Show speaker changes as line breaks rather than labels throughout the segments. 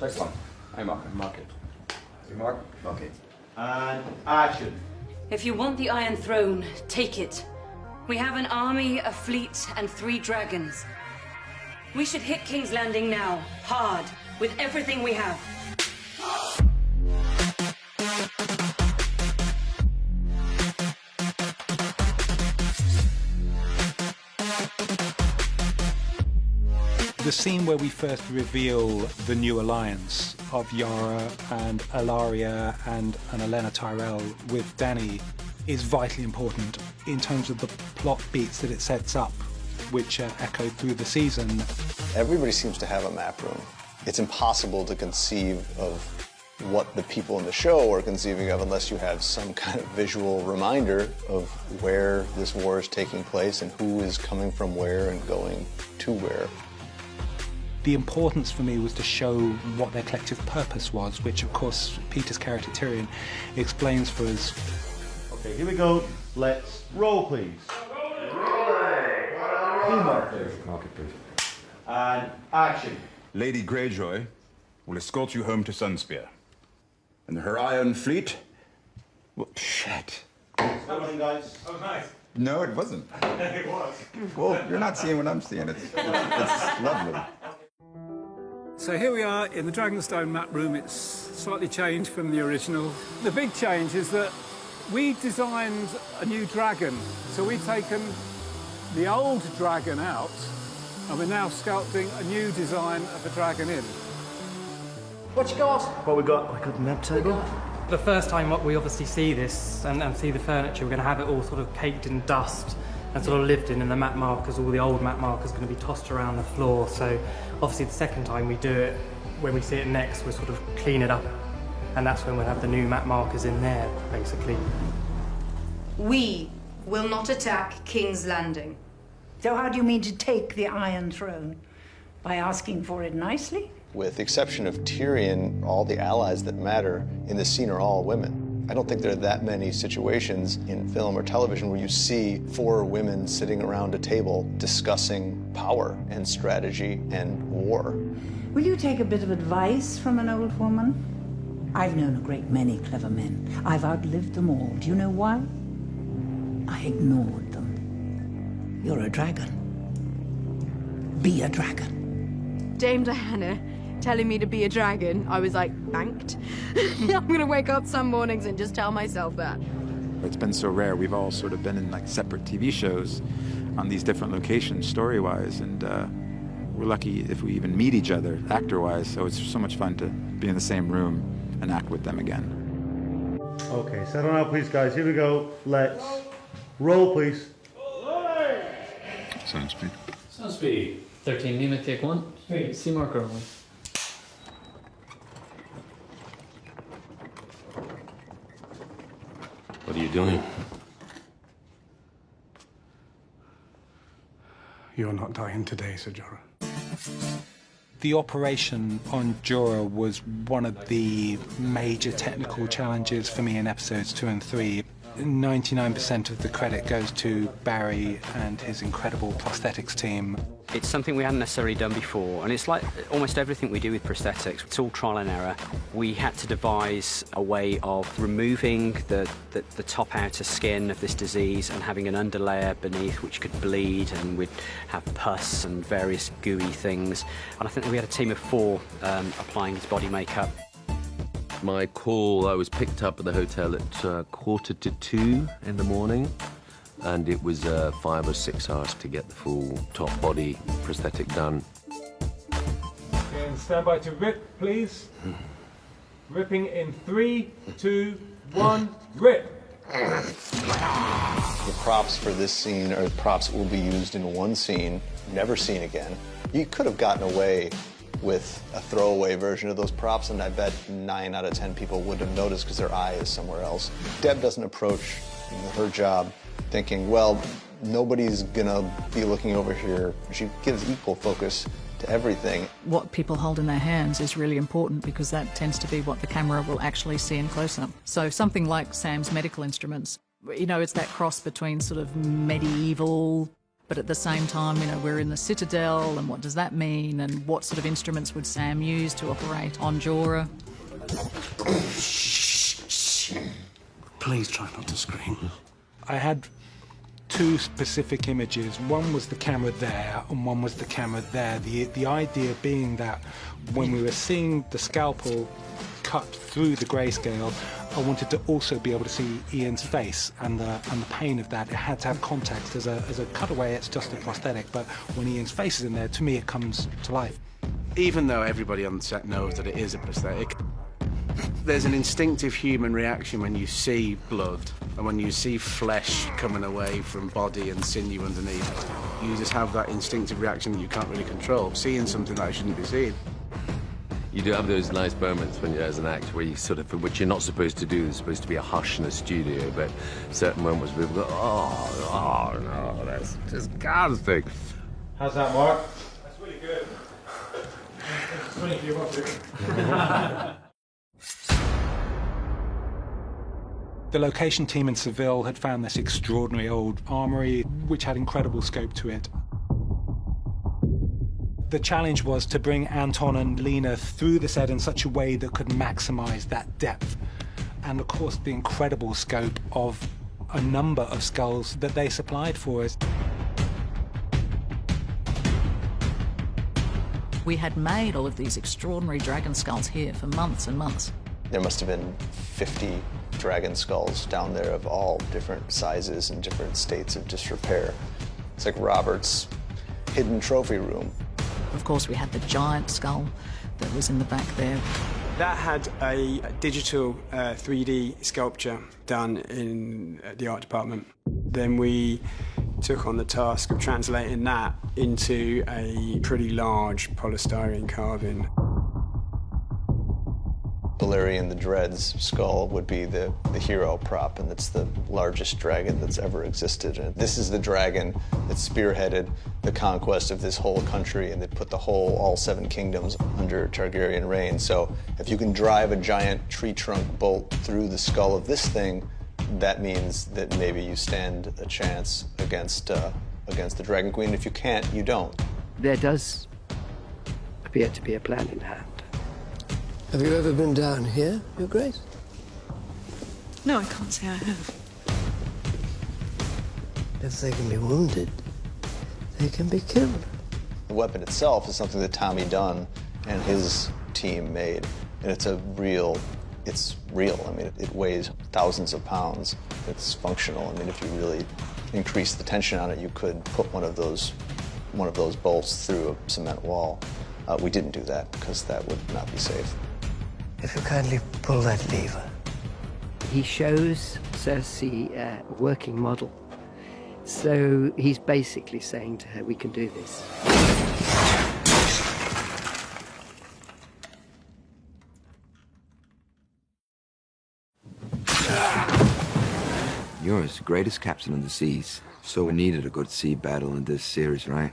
Next one. I mark it. You mark? Okay.
And action.
If you want the Iron Throne, take it. We have an army, a fleet, and 3 dragons. We should hit King's Landing now, hard, with everything we have.
The scene where we first reveal the new alliance of Yara and Ilaria and Elena Tyrell with Dany is vitally important in terms of the plot beats that it sets up, which echo through the season.
Everybody seems to have a map room. It's impossible to conceive of what the people in the show are conceiving of unless you have some kind of visual reminder of where this war is taking place and who is coming from where and going to where.
The importance for me was to show what their collective purpose was, which of course Peter's character Tyrion explains for us.
Okay, here we go. Let's roll, please.
Mark it, please.
And action.
Lady Greyjoy will escort you home to Sunspear. And her Iron Fleet... Well, shit.
Good morning, guys.
Oh, nice.
No, it wasn't.
It was.
Well, you're not seeing what I'm seeing. It's lovely.
So here we are in the Dragonstone map room. It's slightly changed from the original. The big change is that we designed a new dragon. So we've taken the old dragon out and we're now sculpting a new design of a dragon in.
What you got? Well, we got the map table.
The first time we obviously see this and see the furniture, we're going to have it all sort of caked in dust and sort of lived in, and the map markers, all the old map markers, are going to be tossed around the floor. So obviously the second time we do it, when we see it next, we'll sort of clean it up, and that's when we'll have the new map markers in there, basically.
We will not attack King's Landing.
So how do you mean to take the Iron Throne? By asking for it nicely?
With the exception of Tyrion, all the allies that matter in this scene are all women. I don't think there are that many situations in film or television where you see 4 women sitting around a table discussing power and strategy and war.
Will you take a bit of advice from an old woman? I've known a great many clever men. I've outlived them all. Do you know why? I ignored them. You're a dragon. Be a dragon.
Dame Diana telling me to be a dragon, I was like, banked. I'm gonna wake up some mornings and just tell myself that.
It's been so rare. We've all sort of been in like separate TV shows on these different locations story-wise, and we're lucky if we even meet each other actor-wise, so it's so much fun to be in the same room and act with them again.
Okay, settle now, please, guys. Here we go. Let's roll, please.
Sound speed.
Sound speed. 13 Lima, take 1. Hey, C marker only.
What are you doing?
You're not dying today, Sir Jorah.
The operation on Jorah was one of the major technical challenges for me in episodes 2 and 3. 99% of the credit goes to Barry and his incredible prosthetics team.
It's something we hadn't necessarily done before, and it's like almost everything we do with prosthetics. It's all trial and error. We had to devise a way of removing the top outer skin of this disease and having an underlayer beneath which could bleed, and we'd have pus and various gooey things. And I think we had a team of 4 applying his body makeup.
My call, I was picked up at the hotel at 1:45 in the morning, and it was 5 or 6 hours to get the full top body prosthetic done.
Okay, and stand by to rip, please. Ripping in 3, 2, 1, rip!
The props for this scene are props that will be used in one scene, never seen again. You could have gotten away with a throwaway version of those props, and I bet 9 out of 10 people wouldn't have noticed because their eye is somewhere else. Deb doesn't approach her job thinking, well, nobody's gonna be looking over here. She gives equal focus to everything.
What people hold in their hands is really important because that tends to be what the camera will actually see in close-up. So something like Sam's medical instruments, you know, it's that cross between sort of medieval But at the same time, you know, we're in the Citadel, and what does that mean? And what sort of instruments would Sam use to operate on Jorah?
Please try not to scream.
I had two specific images. One was the camera there, and one was the camera there. The idea being that when we were seeing the scalpel cut through the grayscale, I wanted to also be able to see Ian's face and the pain of that. It had to have context. As a cutaway, it's just a prosthetic, but when Ian's face is in there, to me, it comes to life.
Even though everybody on the set knows that it is a prosthetic, there's an instinctive human reaction when you see blood and when you see flesh coming away from body and sinew underneath. You just have that instinctive reaction that you can't really control, seeing something that I shouldn't be seeing.
You do have those nice moments when you're as an actor where you sort of, which you're not supposed to do, there's supposed to be a hush in a studio, but certain moments people go, oh no, that's disgusting.
How's that, Mark?
That's really good. It's funny if you want to.
The location team in Seville had found this extraordinary old armory, which had incredible scope to it. The challenge was to bring Anton and Lena through the set in such a way that could maximize that depth. And of course, the incredible scope of a number of skulls that they supplied for us.
We had made all of these extraordinary dragon skulls here for months and months.
There must have been 50 dragon skulls down there of all different sizes and different states of disrepair. It's like Robert's hidden trophy room.
Of course, we had the giant skull that was in the back there.
That had a digital 3D sculpture done in the art department. Then we took on the task of translating that into a pretty large polystyrene carving.
Balerion the Dread's skull would be the hero prop, and it's the largest dragon that's ever existed. And this is the dragon that spearheaded the conquest of this whole country, and that put all 7 kingdoms under Targaryen reign. So if you can drive a giant tree trunk bolt through the skull of this thing, that means that maybe you stand a chance against the Dragon Queen. If you can't, you don't.
There does appear to be a plan in hand.
Have you ever been down here, Your Grace?
No, I can't say I have.
If they can be wounded, they can be killed.
The weapon itself is something that Tommy Dunn and his team made, and it's real. I mean, it weighs thousands of pounds. It's functional. I mean, if you really increase the tension on it, you could put one of those bolts through a cement wall. We didn't do that because that would not be safe.
If you kindly pull that lever.
He shows Cersei a working model. So he's basically saying to her, we can do this.
You're the greatest captain of the seas, so we needed a good sea battle in this series, right?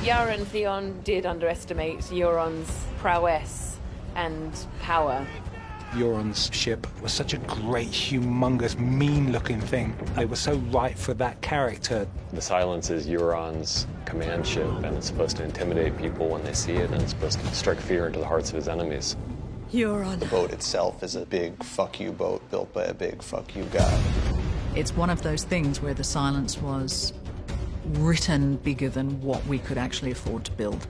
Yara and Theon did underestimate Euron's prowess and power.
Euron's ship was such a great, humongous, mean-looking thing. It was so right for that character.
The Silence is Euron's command ship, and it's supposed to intimidate people when they see it, and it's supposed to strike fear into the hearts of his enemies.
The boat itself is a big fuck you boat built by a big fuck you guy.
It's one of those things where the Silence was written bigger than what we could actually afford to build.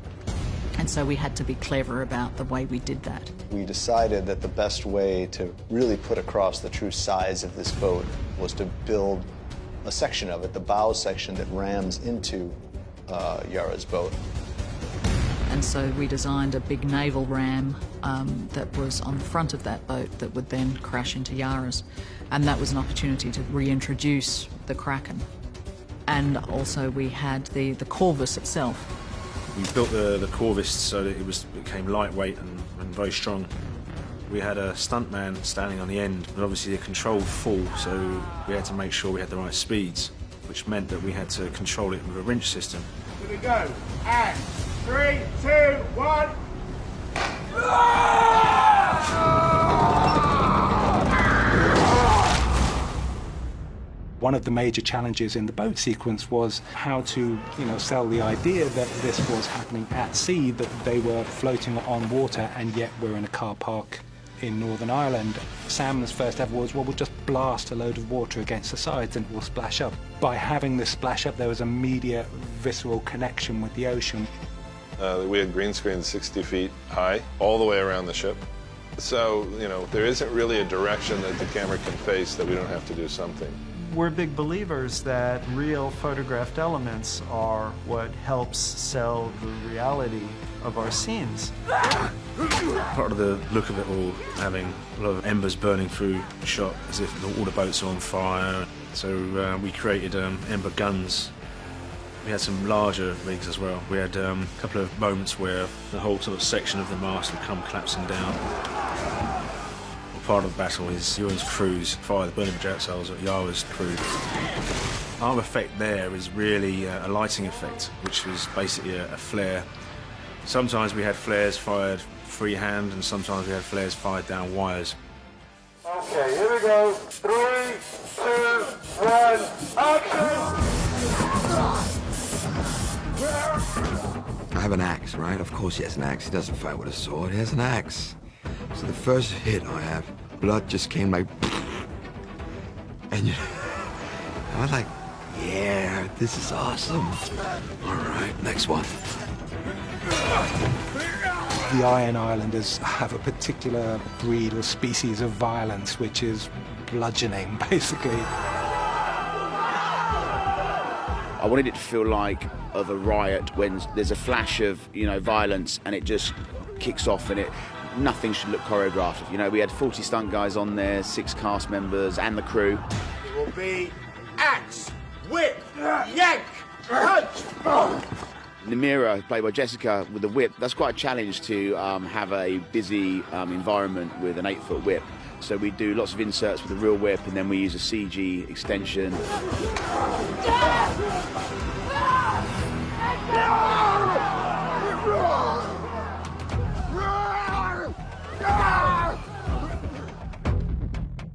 And so we had to be clever about the way we did that.
We decided that the best way to really put across the true size of this boat was to build a section of it, the bow section that rams into Yara's boat.
And so we designed a big naval ram that was on the front of that boat that would then crash into Yara's. And that was an opportunity to reintroduce the Kraken. And also we had the Corvus itself.
We built the Corvus so that it became lightweight and very strong. We had a stuntman standing on the end, but obviously a controlled fall, so we had to make sure we had the right speeds, which meant that we had to control it with a wrench system.
Here we go. And 3, 2, 1.
One of the major challenges in the boat sequence was how to, sell the idea that this was happening at sea, that they were floating on water, and yet we're in a car park in Northern Ireland. Sam's first ever was, well, we'll just blast a load of water against the sides and it will splash up. By having this splash up, there was immediate visceral connection with the ocean.
We had green screens 60 feet high, all the way around the ship. So, there isn't really a direction that the camera can face that we don't have to do something.
We're big believers that real photographed elements are what helps sell the reality of our scenes.
Part of the look of it all, having a lot of embers burning through the shot as if all the boats are on fire. So we created ember guns. We had some larger rigs as well. We had a couple of moments where the whole sort of section of the mast would come collapsing down. Part of the battle is Ewan's crews fire the burning projectiles at Yara's crew. Our effect there is really a lighting effect, which was basically a flare. Sometimes we had flares fired freehand, and sometimes we had flares fired down wires.
Okay, here we go. 3, 2, 1, action!
I have an axe, right? Of course he has an axe. He doesn't fight with a sword. He has an axe. So the first hit I have, blood just came like, and I was like, yeah, this is awesome. All right, next one.
The Iron Islanders have a particular breed or species of violence, which is bludgeoning, basically.
I wanted it to feel like of a riot when there's a flash of, violence and it just kicks off and nothing should look choreographed. We had 40 stunt guys on there, 6 cast members and the crew.
It will be axe, whip, yank, punch.
Namira, played by Jessica, with the whip, that's quite a challenge to have a busy environment with an 8-foot whip. So we do lots of inserts with a real whip, and then we use a CG extension.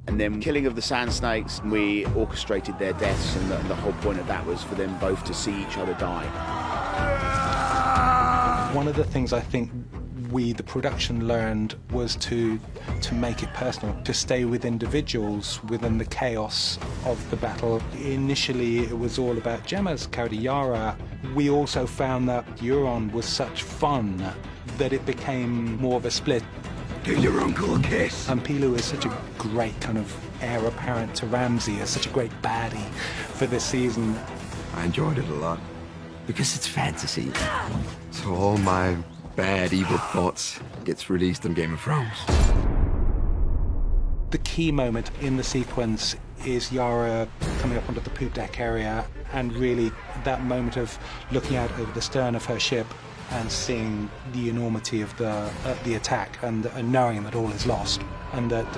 And then killing of the sand snakes, we orchestrated their deaths, and the whole point of that was for them both to see each other die.
One of the things I think we, the production, learned was to make it personal, to stay with individuals within the chaos of the battle. Initially, it was all about Gemma's character, Yara. We also found that Euron was such fun that it became more of a split.
Give your uncle a kiss.
And Pilu is such a great kind of heir apparent to Ramsay, is such a great baddie for this season.
I enjoyed it a lot because it's fantasy. So all my bad, evil thoughts gets released in Game of Thrones.
The key moment in the sequence is Yara coming up onto the poop deck area, and really that moment of looking out over the stern of her ship and seeing the enormity of the attack, and knowing that all is lost, and that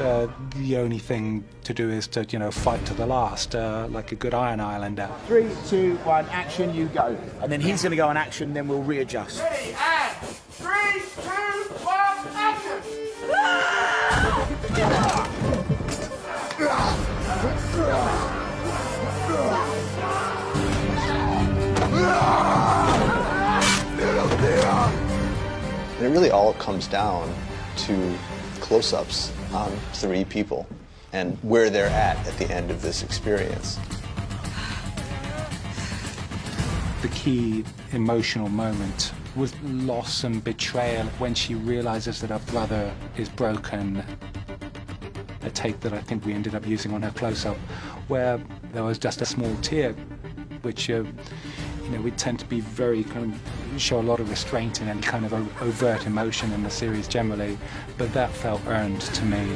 the only thing to do is to fight to the last, like a good Iron Islander.
3, 2, 1, action, you go. And then he's going to go on action, then we'll readjust.
Ready, and 3, 2, 1, action!
And it really all comes down to close-ups on 3 people and where they're at the end of this experience.
The key emotional moment was loss and betrayal when she realizes that her brother is broken. A take that I think we ended up using on her close-up, where there was just a small tear, which we tend to be very show a lot of restraint in any kind of overt emotion in the series generally, but that felt earned to me.